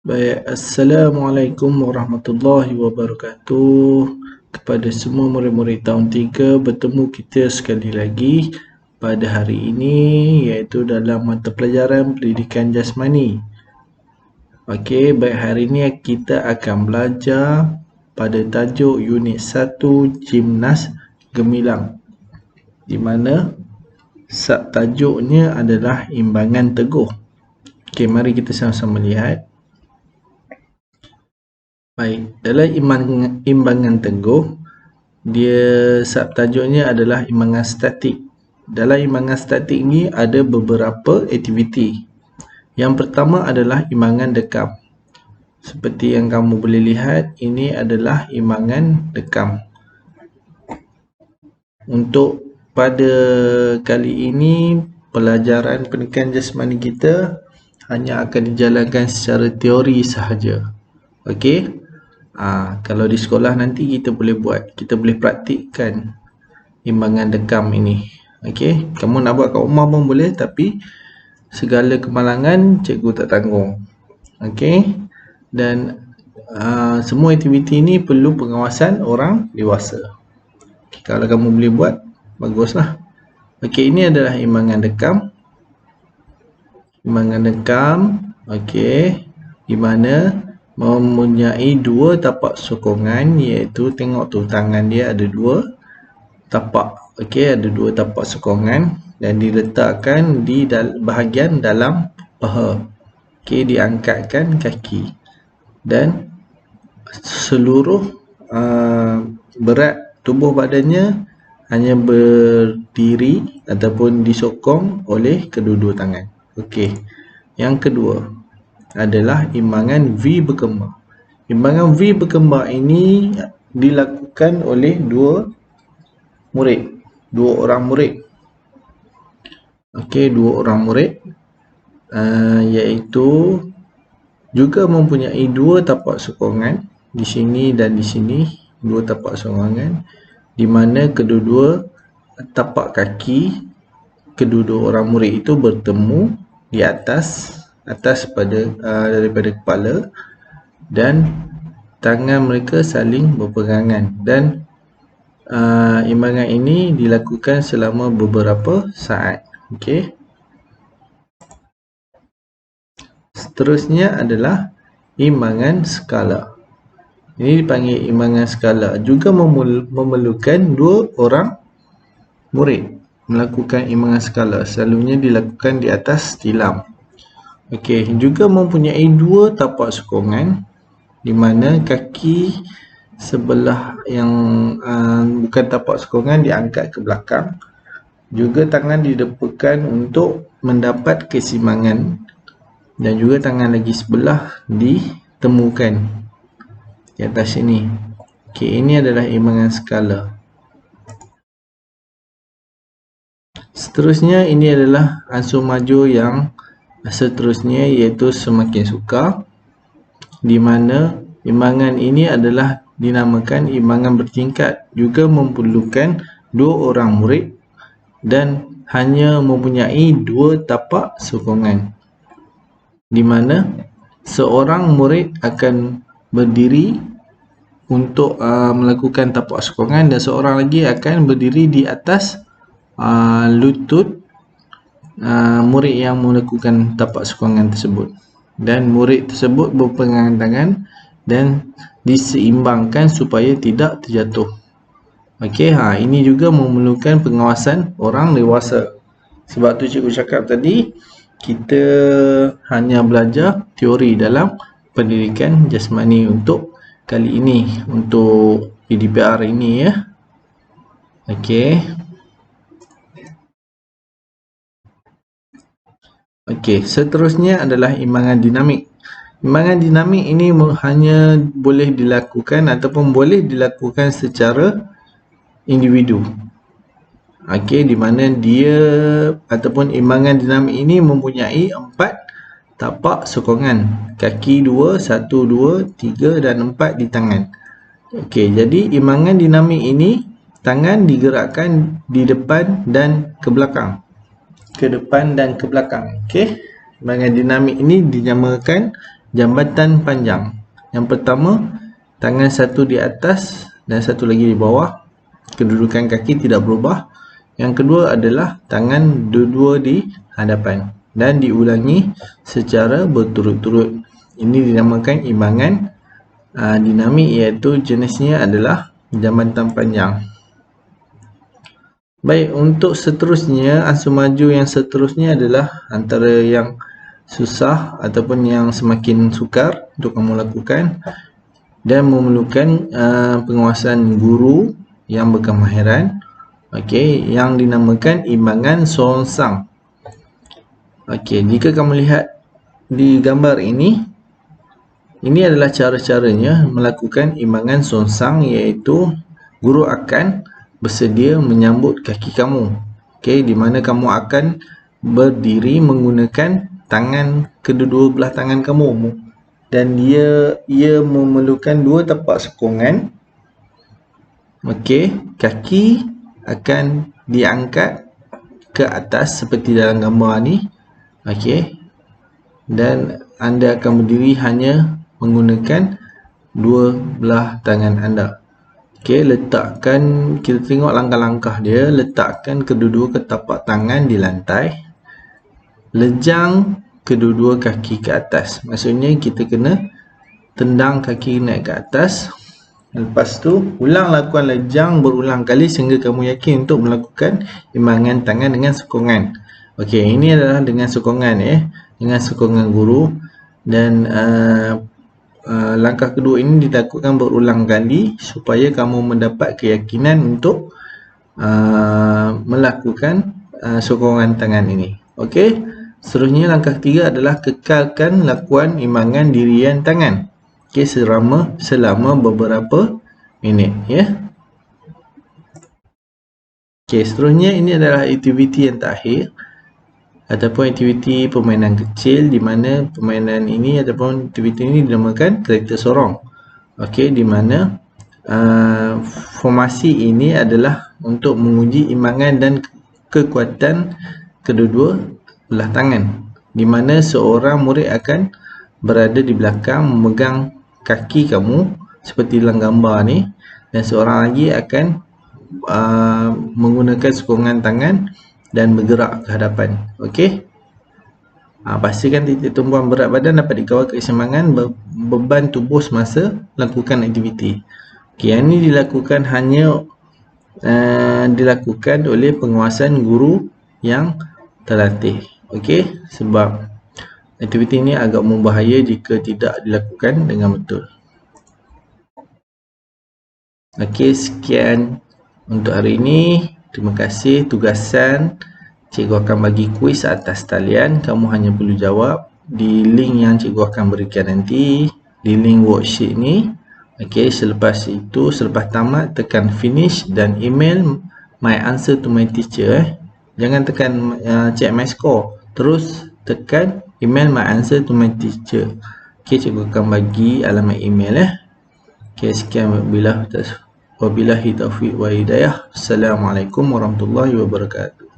Baik, Assalamualaikum warahmatullahi wabarakatuh. Kepada semua murid-murid tahun 3, bertemu kita sekali lagi pada hari ini, iaitu dalam mata pelajaran pendidikan jasmani. Okey, baik, hari ini kita akan belajar pada tajuk unit 1 Gimnas Gemilang, di mana subtajuknya adalah imbangan teguh. Okey, mari kita sama-sama lihat. Baik, dalam imbangan teguh, dia subtajuknya adalah imbangan statik. Dalam imbangan statik ni ada beberapa aktiviti. Yang pertama adalah imbangan dekam. Seperti yang kamu boleh lihat, ini adalah imbangan dekam. Untuk pada kali ini, pelajaran pendidikan jasmani kita hanya akan dijalankan secara teori sahaja. Okey? Kalau di sekolah nanti kita boleh buat, kita boleh praktikkan imbangan dekam ini. Okey, kamu nak buat kat rumah pun boleh, tapi segala kemalangan cikgu tak tanggung. Okey, dan semua aktiviti ini perlu pengawasan orang dewasa. Okay, kalau kamu boleh buat, baguslah. Okey, ini adalah imbangan dekam. Imbangan dekam, okey, di mana mempunyai dua tapak sokongan, iaitu tengok tu tangan dia ada dua tapak. Okey, ada dua tapak sokongan dan diletakkan di bahagian dalam paha. Okey, diangkatkan kaki dan seluruh berat tubuh badannya hanya berdiri ataupun disokong oleh kedua-dua tangan. Okey, yang kedua adalah imbangan V berkembar. Imbangan V berkembar ini dilakukan oleh dua orang murid. Okey, dua orang murid, iaitu juga mempunyai dua tapak sokongan di sini dan di sini, dua tapak sokongan, di mana kedua-dua tapak kaki kedua-dua orang murid itu bertemu di atas daripada kepala, dan tangan mereka saling berpegangan, dan imbangan ini dilakukan selama beberapa saat. Okey. Seterusnya adalah imbangan skala. Ini dipanggil imbangan skala, juga memerlukan dua orang murid melakukan imbangan skala. Selalunya dilakukan di atas tilam. Okey, juga mempunyai dua tapak sokongan, di mana kaki sebelah yang bukan tapak sokongan diangkat ke belakang. Juga tangan didepakan untuk mendapat keseimbangan, dan juga tangan lagi sebelah ditemukan di atas sini. Okey, ini adalah imbangan skala. Seterusnya, ini adalah ansur maju yang seterusnya, iaitu semakin sukar, di mana imbangan ini adalah dinamakan imbangan bertingkat, juga memerlukan dua orang murid dan hanya mempunyai dua tapak sokongan, di mana seorang murid akan berdiri untuk melakukan tapak sokongan, dan seorang lagi akan berdiri di atas lutut murid yang melakukan tapak sokongan tersebut, dan murid tersebut berpegangan tangan dan diseimbangkan supaya tidak terjatuh. Okey, ini juga memerlukan pengawasan orang dewasa. Sebab tu cikgu cakap tadi, kita hanya belajar teori dalam pendidikan jasmani untuk kali ini, untuk PDPR ini ya. Okey. Okey, seterusnya adalah imbangan dinamik. Imbangan dinamik ini hanya boleh dilakukan ataupun boleh dilakukan secara individu. Okey, di mana dia ataupun imbangan dinamik ini mempunyai 4 tapak sokongan. Kaki 2, 1, 2, 3 dan 4 di tangan. Okey, jadi imbangan dinamik ini tangan digerakkan di depan dan ke belakang. Ke depan dan ke belakang. Okey. Imbangan dinamik ini dinamakan jambatan panjang. Yang pertama, tangan satu di atas dan satu lagi di bawah. Kedudukan kaki tidak berubah. Yang kedua adalah tangan dua-dua di hadapan dan diulangi secara berturut-turut. Ini dinamakan imbangan dinamik, iaitu jenisnya adalah jambatan panjang. Baik, untuk seterusnya, ansur maju yang seterusnya adalah antara yang susah ataupun yang semakin sukar untuk kamu lakukan dan memerlukan penguasaan guru yang berkemahiran. Okey, yang dinamakan imbangan songsang. Okey, jika kamu lihat di gambar ini adalah cara-caranya melakukan imbangan songsang, iaitu guru akan bersedia menyambut kaki kamu. Okey, di mana kamu akan berdiri menggunakan tangan, kedua-dua belah tangan kamu, dan ia memerlukan dua tapak sokongan. Okey, kaki akan diangkat ke atas seperti dalam gambar ni. Okey, dan anda akan berdiri hanya menggunakan dua belah tangan anda. Okey, letakkan, kita tengok langkah-langkah dia. Letakkan kedua-dua ketapak tangan di lantai, lejang kedua-dua kaki ke atas. Maksudnya kita kena tendang kaki naik ke atas. Lepas tu ulang lakukan lejang berulang kali sehingga kamu yakin untuk melakukan imbangan tangan dengan sokongan. Okey, ini adalah dengan sokongan dengan sokongan guru, dan langkah kedua ini dilakukan berulang kali supaya kamu mendapat keyakinan untuk melakukan sokongan tangan ini. Okey, seterusnya langkah ketiga adalah kekalkan lakukan imbangan dirian tangan. Okey, selama beberapa minit Okey, seterusnya ini adalah aktiviti yang terakhir ataupun aktiviti permainan kecil, di mana permainan ini ataupun aktiviti ini dinamakan kereta sorong. Okey, di mana formasi ini adalah untuk menguji imbangan dan kekuatan kedua-dua belah tangan, di mana seorang murid akan berada di belakang memegang kaki kamu seperti dalam gambar ni, dan seorang lagi akan menggunakan sokongan tangan dan bergerak ke hadapan. Okey, pastikan titik tumpuan berat badan dapat dikawal keseimbangan beban tubuh semasa lakukan aktiviti. Okey, yang ini dilakukan hanya dilakukan oleh penguasaan guru yang terlatih. Okey, sebab aktiviti ini agak membahaya jika tidak dilakukan dengan betul. Okey, sekian untuk hari ini. Terima kasih. Tugasan, cikgu akan bagi kuis atas talian. Kamu hanya perlu jawab di link yang cikgu akan berikan nanti, di link worksheet ni. Okey, selepas itu, selepas tamat, tekan finish dan email my answer to my teacher. Jangan tekan check my score, terus tekan email my answer to my teacher. Okey, cikgu akan bagi alamat email Okey, sekian, wabillahi taufiq wa hidayah. Assalamualaikum warahmatullahi wabarakatuh.